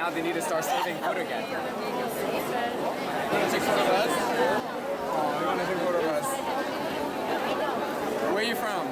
now they need to start saving food again. You want to take photo of us? Oh, you want to take photo of us? Where are you from?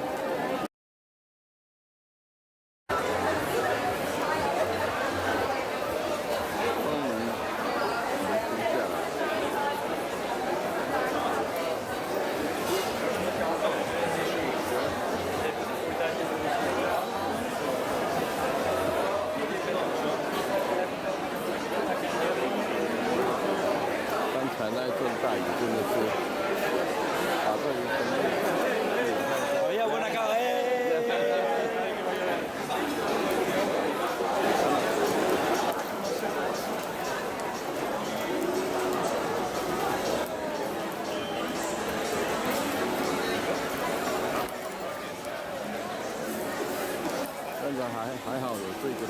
还好有这个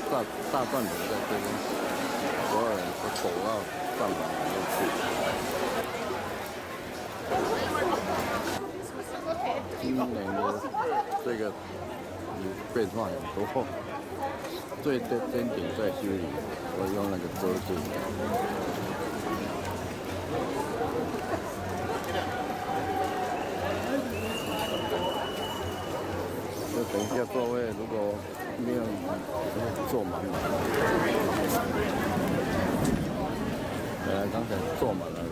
大断流在这边，所有人都走到上板里面去。今年的这个变化很多，最尖顶在修理，我用那个遮住。就等一下座位，如果没有坐满了，本来刚才坐满了人，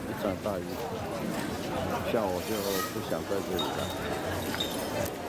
一场大雨，下午就不想在这里了。